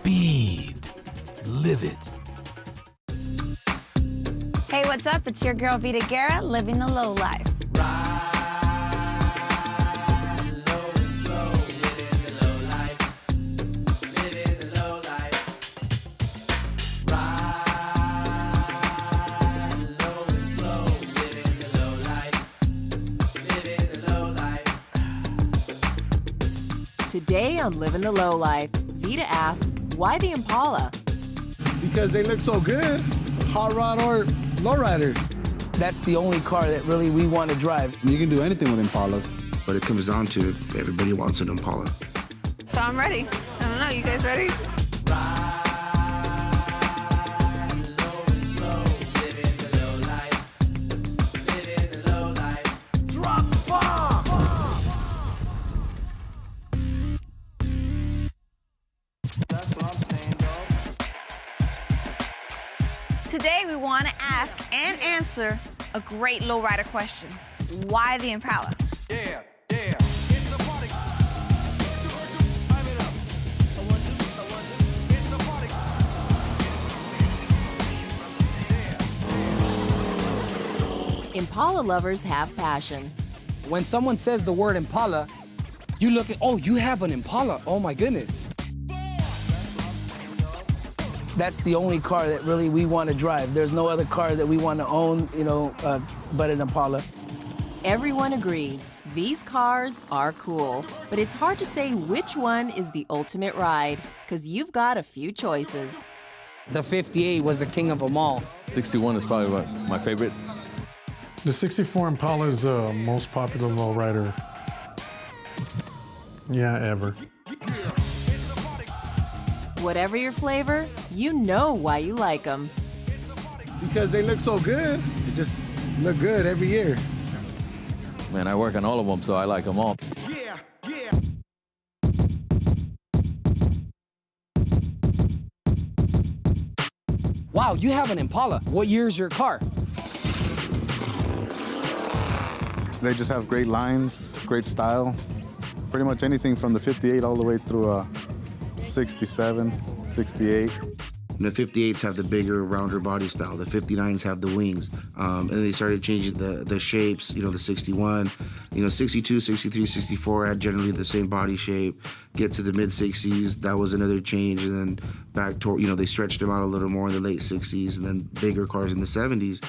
speed. Live it. Hey, what's up? It's your girl Vita Guerra, living the low life. Today on Livin' the Low Life, Vita asks, why the Impala? Because they look so good. Hot rod or lowrider. That's the only car that really we want to drive. You can do anything with Impalas. But it comes down to everybody wants an Impala. So I'm ready. I don't know, you guys ready? Today we want to ask and answer a great lowrider question. Why the Impala? Yeah, yeah. It's a party. Live it up. I want to. It's a party. Yeah. Impala lovers have passion. When someone says the word Impala, you look at, oh, you have an Impala. Oh, my goodness. That's the only car that really we want to drive. There's no other car that we want to own, but an Impala. Everyone agrees, these cars are cool, but it's hard to say which one is the ultimate ride, because you've got a few choices. The 58 was the king of them all. 61 is probably my favorite. The 64 Impala is the most popular lowrider, ever. Whatever your flavor, you know why you like them. Because they look so good. They just look good every year. Man, I work on all of them, so I like them all. Yeah, yeah. Wow, you have an Impala. What year is your car? They just have great lines, great style. Pretty much anything from the 58 all the way through 67, 68. And the 58s have the bigger, rounder body style. The 59s have the wings. And they started changing the shapes, the 61. 62, 63, 64 had generally the same body shape. Get to the mid-60s, that was another change. And then back to, they stretched them out a little more in the late 60s, and then bigger cars in the 70s.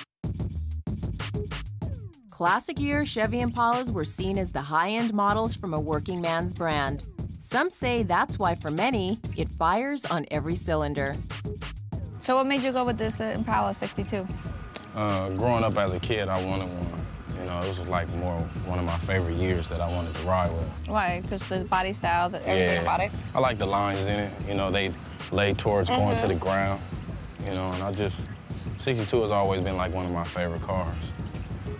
Classic year Chevy Impalas were seen as the high-end models from a working man's brand. Some say that's why, for many, it fires on every cylinder. So what made you go with this Impala 62? Growing up as a kid, I wanted one. It was like one of my favorite years that I wanted to ride with. Why? Just the body style, everything about it? I like the lines in it. They lay towards going to the ground. And 62 has always been like one of my favorite cars.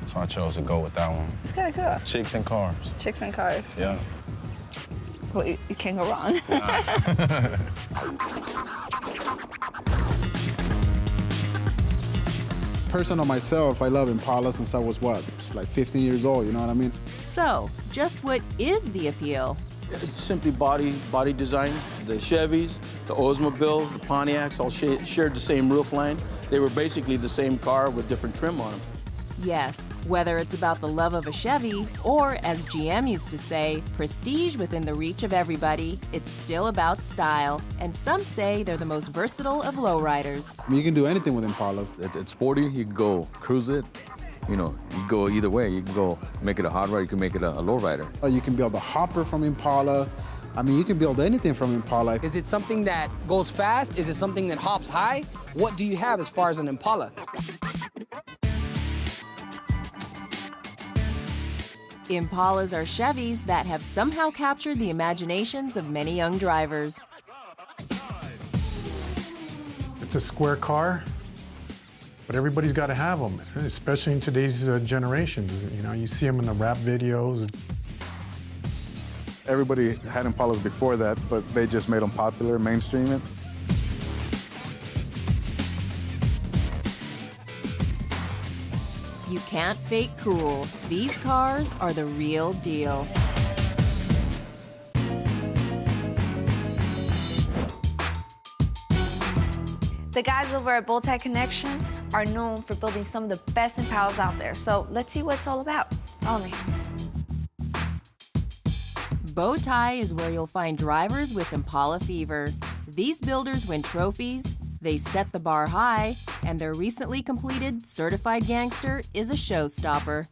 So I chose to go with that one. It's kind of cool. Chicks and cars. Chicks and cars. Yeah. Well, you can't go wrong. Personal myself, I love Impala since I was, like 15 years old, you know what I mean? So, just what is the appeal? It's simply body design. The Chevys, the Oldsmobiles, the Pontiacs all shared the same roof line. They were basically the same car with different trim on them. Yes, whether it's about the love of a Chevy or, as GM used to say, prestige within the reach of everybody, it's still about style. And some say they're the most versatile of lowriders. You can do anything with Impalas. It's sporty. You can go cruise it. You can go either way. You can go make it a hot ride. You can make it a low rider. You can build a hopper from Impala. You can build anything from Impala. Is it something that goes fast? Is it something that hops high? What do you have as far as an Impala? Impalas are Chevys that have somehow captured the imaginations of many young drivers. It's a square car, but everybody's got to have them, especially in today's generations. You see them in the rap videos. Everybody had Impalas before that, but they just made them popular, mainstream it. You can't fake cool. These cars are the real deal. The guys over at Bowtie Connection are known for building some of the best Impalas out there. So let's see what it's all about. Follow me. Bowtie is where you'll find drivers with Impala fever. These builders win trophies, they set the bar high, and their recently completed Certified Gangster is a showstopper.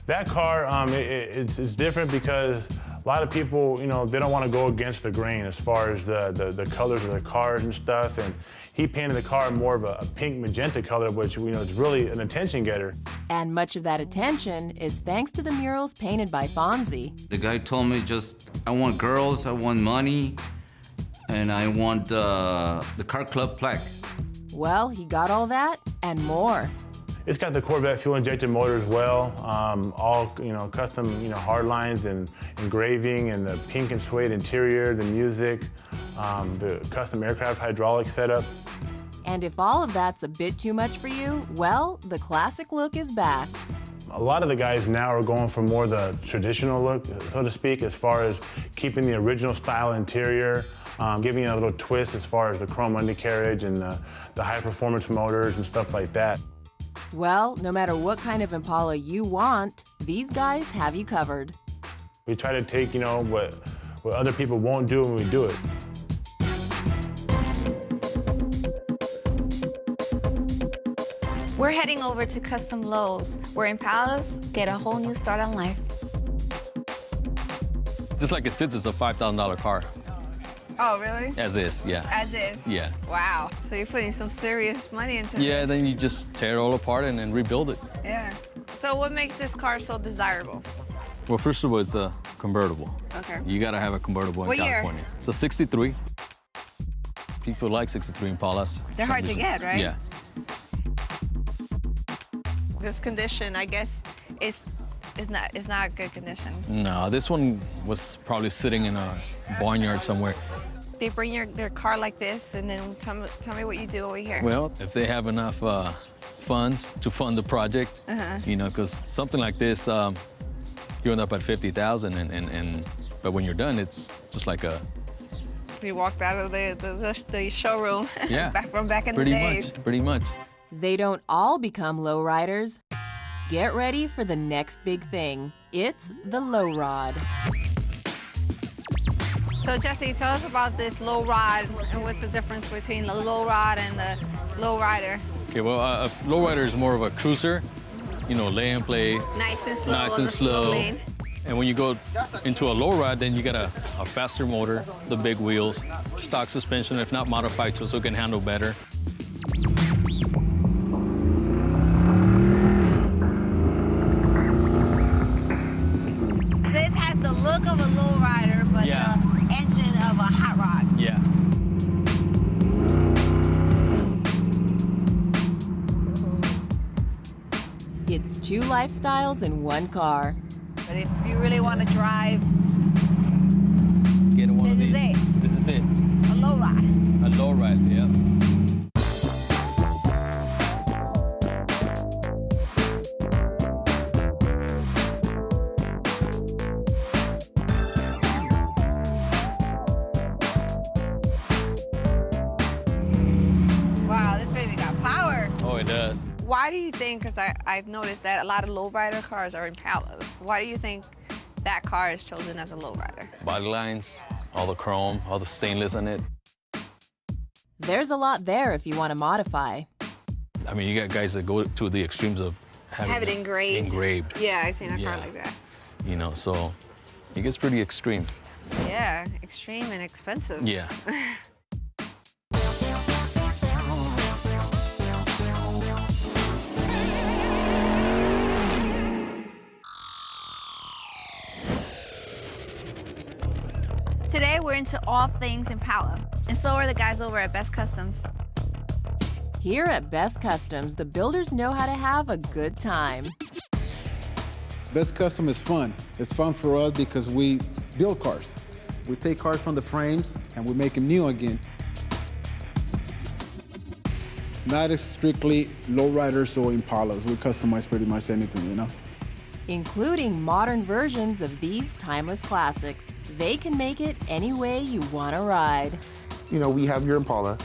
That car, it's different because a lot of people, you know, they don't want to go against the grain as far as the colors of the cars and stuff. And he painted the car more of a pink magenta color, which, you know, is really an attention getter. And much of that attention is thanks to the murals painted by Fonzie. The guy told me I want girls, I want money, and I want the car club plaque. Well, he got all that and more. It's got the Corvette fuel-injected motor as well, all, you know, custom, you know, hard lines and engraving, and the pink and suede interior, the music, the custom aircraft hydraulic setup. And if all of that's a bit too much for you, well, the classic look is back. A lot of the guys now are going for more the traditional look, so to speak, as far as keeping the original style interior, giving it a little twist as far as the chrome undercarriage and the high-performance motors and stuff like that. Well, no matter what kind of Impala you want, these guys have you covered. We try to take, you know, what other people won't do when we do it. We're heading over to Custom Lowe's, where Impalas get a whole new start on life. Just like it sits, it's a $5,000 car. Oh, really? As is, yeah. As is? Yeah. Wow. So you're putting some serious money into this. Yeah, then you just tear it all apart and then rebuild it. Yeah. So what makes this car so desirable? Well, first of all, it's a convertible. Okay. You gotta have a convertible in What year? California. It's a 63. People like 63 Impalas. They're hard to get, right? Yeah. This condition, I guess, is not good condition. No, this one was probably sitting in a barnyard somewhere. They bring their car like this, and then tell me what you do over here. Well, if they have enough funds to fund the project, you know, because something like this, you end up at 50,000, but when you're done, it's just like a. So you walked out of the showroom. Yeah. from back in the days. Pretty much. They don't all become lowriders. Get ready for the next big thing. It's the low rod. So Jesse, tell us about this low rod and what's the difference between the low rod and the low rider. Okay, well, a low rider is more of a cruiser, you know, lay and play. Nice and slow Nice on and the slow slow. lane. And when you go into a low ride, then you got a faster motor, the big wheels, stock suspension, if not modified so it can handle better. This has the look of a low rider, but the engine of a hot rod. Yeah. It's two lifestyles in one car. But if you really want to drive, Get one this of is these. it. This is it. A low ride. A low ride, yeah. Wow, this baby got power. Oh, it does. Why do you think, because I've noticed that a lot of lowrider cars are Impalas, why do you think that car is chosen as a lowrider? Body lines, all the chrome, all the stainless in it. There's a lot there if you want to modify. I mean, you got guys that go to the extremes of having Have it engraved. Engraved. Yeah, I've seen a Yeah. car like that. You know, so it gets pretty extreme. Yeah, extreme and expensive. Yeah. Today, we're into all things Impala, and so are the guys over at Best Customs. Here at Best Customs, the builders know how to have a good time. Best Custom is fun. It's fun for us because we build cars. We take cars from the frames and we make them new again. Not as strictly lowriders or Impalas. We customize pretty much anything, you know? Including modern versions of these timeless classics. They can make it any way you want to ride. You know, we have your Impala,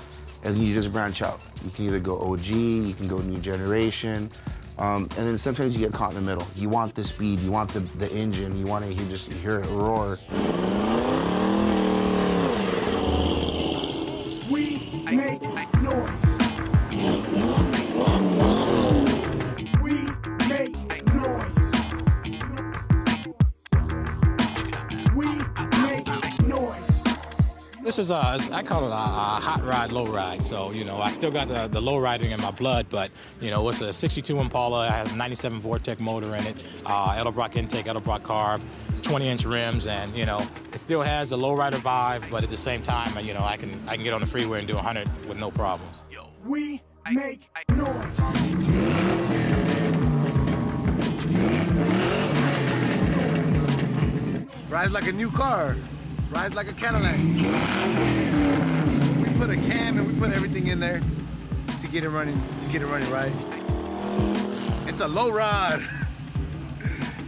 and then you just branch out. You can either go OG, you can go new generation, and then sometimes you get caught in the middle. You want the speed, you want the engine, you want to hear it roar. We make noise. We make noise. We make noise. This is I call it a hot ride, low ride. So, you know, I still got the low riding in my blood, but, you know, it's a 62 Impala. It has a 97 Vortec motor in it, Edelbrock intake, Edelbrock carb, 20-inch rims, and, you know, it still has a low rider vibe, but at the same time, you know, I can get on the freeway and do 100 with no problems. We make noise. Rides like a new car. Rides like a Cadillac. We put a cam and we put everything in there to get it running right. It's a low rod.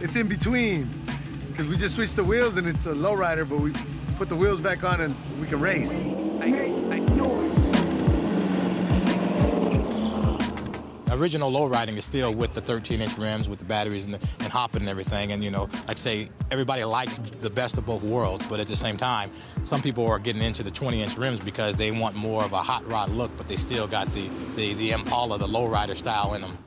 It's in between. Because we just switched the wheels and it's a low rider, but we put the wheels back on and we can race. Make noise. Original low riding is still with the 13-inch rims, with the batteries and hopping and everything. And, you know, like I say, everybody likes the best of both worlds, but at the same time, some people are getting into the 20-inch rims because they want more of a hot rod look, but they still got the Impala, the low rider style in them.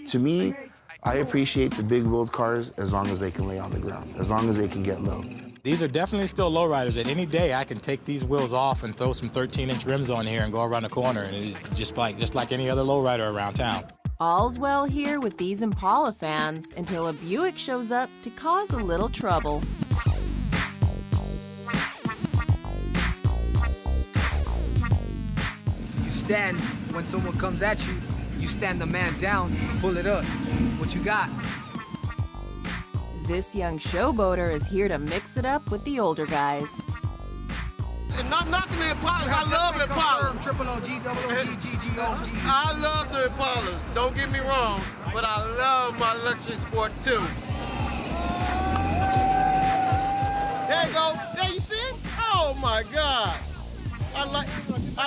To me, I appreciate the big wheeled cars as long as they can lay on the ground, as long as they can get low. These are definitely still low riders. At any day, I can take these wheels off and throw some 13-inch rims on here and go around the corner, and it's just like any other low rider around town. All's well here with these Impala fans until a Buick shows up to cause a little trouble. You stand when someone comes at you. You stand the man down, pull it up. What you got? This young showboater is here to mix it up with the older guys. And not knocking the Impalas, I love the Impalas. Triple OG, double OG, GG. I love the Impalas, don't get me wrong, but I love my luxury sport too. There you go, there you see it? Oh my God. I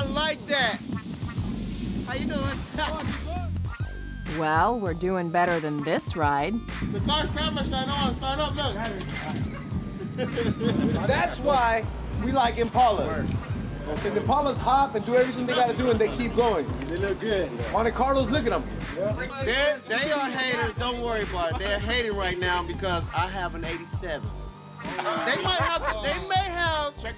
like that. How you doing? Well, we're doing better than this ride. The car's camera shine on, start up, look. That's why we like Impalas. Because Impalas hop and do everything they gotta do and they keep going. They look good. Monte Carlos, look at them. Yeah. They are haters, don't worry about it. They're hating right now because I have an 87. They may have the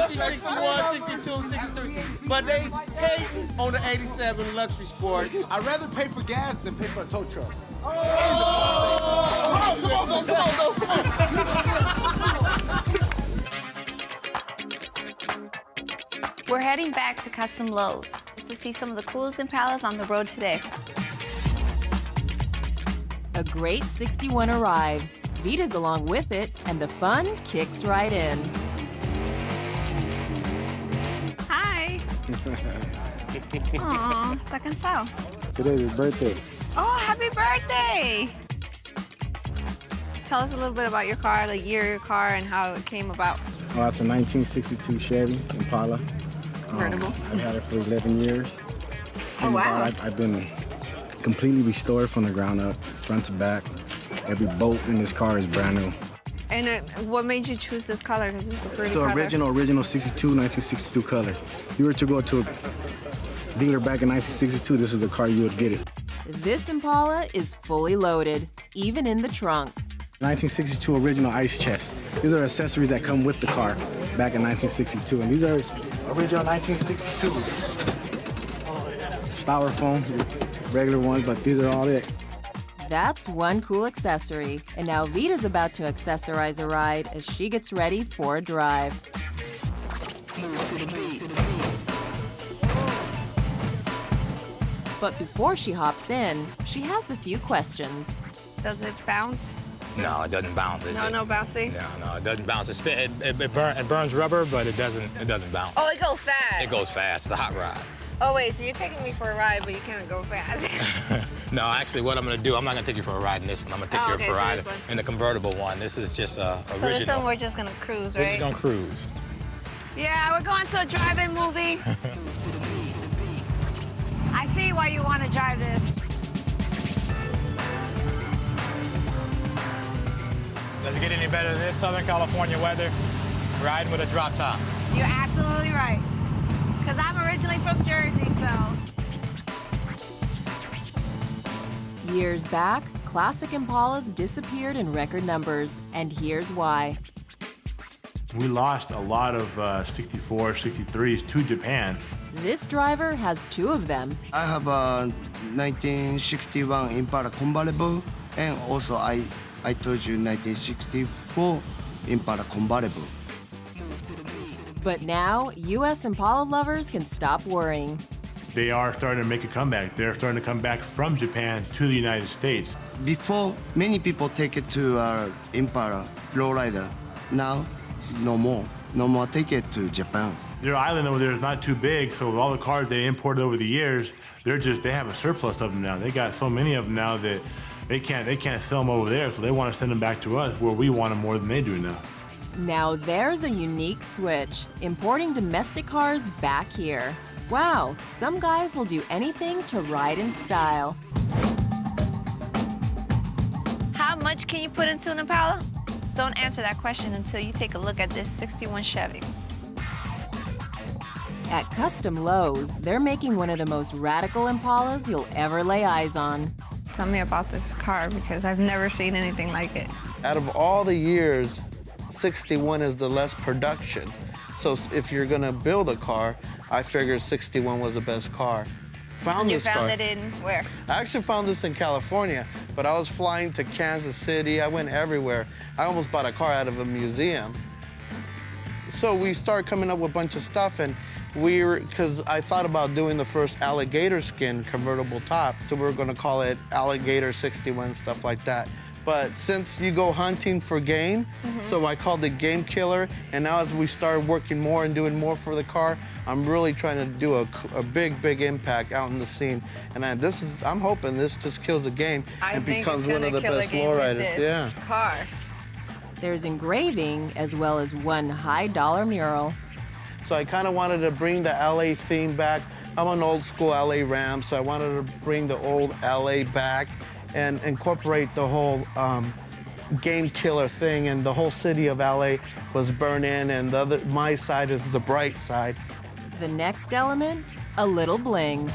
60, 61, 62, 63, but they hate on the 87 luxury sport. I'd rather pay for gas than pay for a tow truck. We're heading back to Custom Lowe's to see some of the coolest Impalas on the road today. A great 61 arrives. Vita's along with it, and the fun kicks right in. Hi. Aw, está cansado. Today's his birthday. Oh, happy birthday! Tell us a little bit about your car, the year of your car, and how it came about. Oh, it's a 1962 Chevy Impala. Convertible. I've had it for 11 years. Oh, wow. I've been completely restored from the ground up, front to back. Every bolt in this car is brand new. And what made you choose this color? Because it's a pretty It's color. the original 1962 color. If you were to go to a dealer back in 1962, this is the car you would get it. This Impala is fully loaded, even in the trunk. 1962 original ice chest. These are accessories that come with the car back in 1962. And these are original 1962s. Styrofoam, regular ones, but these are all it. That's one cool accessory. And now Vita's about to accessorize a ride as she gets ready for a drive. But before she hops in, she has a few questions. Does it bounce? No, it doesn't bounce. No bouncy? No, it doesn't bounce. It burns rubber, but it doesn't bounce. Oh, it goes fast. It goes fast. It's a hot ride. Oh, wait, so you're taking me for a ride, but you can't go fast. No, actually, what I'm going to do, I'm not going to take you for a ride in this one. I'm going to take you for a ride in the convertible one. This is just original. So this one we're just going to cruise, right? We're just going to cruise. Yeah, we're going to a drive-in movie. I see why you want to drive this. Does it get any better than this Southern California weather? Riding with a drop top. You're absolutely right. Because I'm originally from Jersey, so. Years back, classic Impalas disappeared in record numbers, and here's why. We lost a lot of 64, 63s to Japan. This driver has two of them. I have a 1961 Impala convertible, and also I told you 1964 Impala convertible. But now, U.S. Impala lovers can stop worrying. They are starting to make a comeback. They're starting to come back from Japan to the United States. Before, many people take it to Impala lowrider. Now, no more. No more take it to Japan. Their island over there is not too big, so with all the cars they imported over the years, they have a surplus of them now. They got so many of them now that they can't sell them over there, so they want to send them back to us where we want them more than they do now. Now there's a unique switch, importing domestic cars back here. Wow, some guys will do anything to ride in style. How much can you put into an Impala? Don't answer that question until you take a look at this 61 Chevy. At Custom Lowe's, they're making one of the most radical Impalas you'll ever lay eyes on. Tell me about this car because I've never seen anything like it. Out of all the years, 61 is the less production. So if you're gonna build a car, I figured 61 was the best car. You found it in where? I actually found this in California, but I was flying to Kansas City. I went everywhere. I almost bought a car out of a museum. So we started coming up with a bunch of stuff, and because I thought about doing the first alligator skin convertible top, so we were gonna call it Alligator 61, stuff like that. But since you go hunting for game, so I called it Game Killer, and now as we started working more and doing more for the car, I'm really trying to do a big impact out in the scene. And I'm hoping this just kills the game and becomes one of the best lowriders. Yeah. Car. There's engraving as well as one high-dollar mural. So I kind of wanted to bring the LA theme back. I'm an old school LA Ram, so I wanted to bring the old LA back and incorporate the whole Game Killer thing, and the whole city of LA was burning, and my side is the bright side. The next element, a little bling.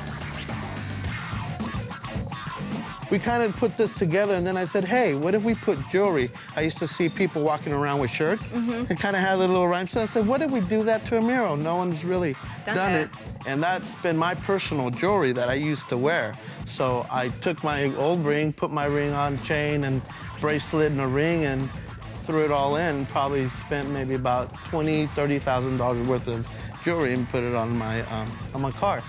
We kind of put this together, and then I said, hey, what if we put jewelry? I used to see people walking around with shirts and kind of had a little rhyme. So I said, what if we do that to a mural? No one's really done it. And that's been my personal jewelry that I used to wear. So I took my old ring, put my ring on, chain and bracelet and a ring, and threw it all in. Probably spent maybe about $20,000, $30,000 worth of jewelry and put it on my car.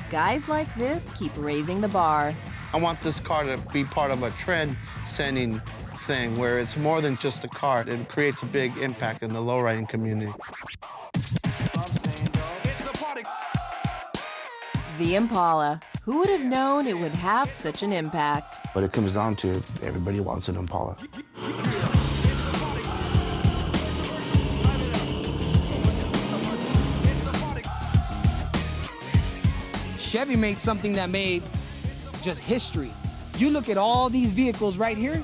Guys like this keep raising the bar. I want this car to be part of a trend-setting thing where it's more than just a car. It creates a big impact in the lowriding community. The Impala. Who would have known it would have such an impact? But it comes down to everybody wants an Impala. Chevy made something that made just history. You look at all these vehicles right here,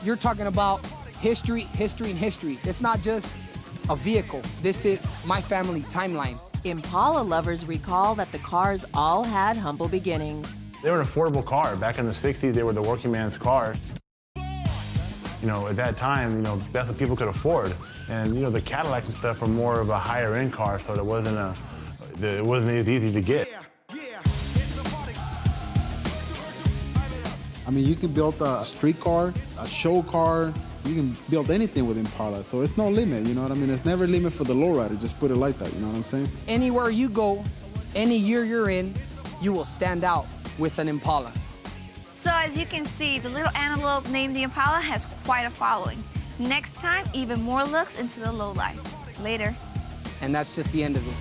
you're talking about history, history, and history. It's not just a vehicle. This is my family timeline. Impala lovers recall that the cars all had humble beginnings. They were an affordable car. Back in the 60s, they were the working man's car. You know, at that time, you know, that's what people could afford. And, you know, the Cadillacs and stuff were more of a higher end car, so it wasn't as easy to get. I mean, you can build a street car, a show car, you can build anything with Impala, so it's no limit, you know what I mean? It's never a limit for the lowrider, just put it like that, you know what I'm saying? Anywhere you go, any year you're in, you will stand out with an Impala. So as you can see, the little antelope named the Impala has quite a following. Next time, even more looks into the lowlife. Later. And that's just the end of it.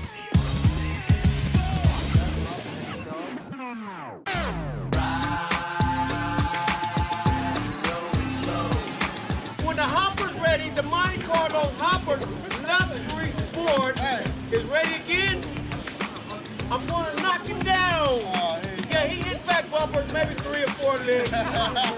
When the hopper's ready, the Monte Carlo Hopper Luxury Sport I'm gonna knock him down. Yeah, he hit back bumpers, maybe 3 or 4 of them.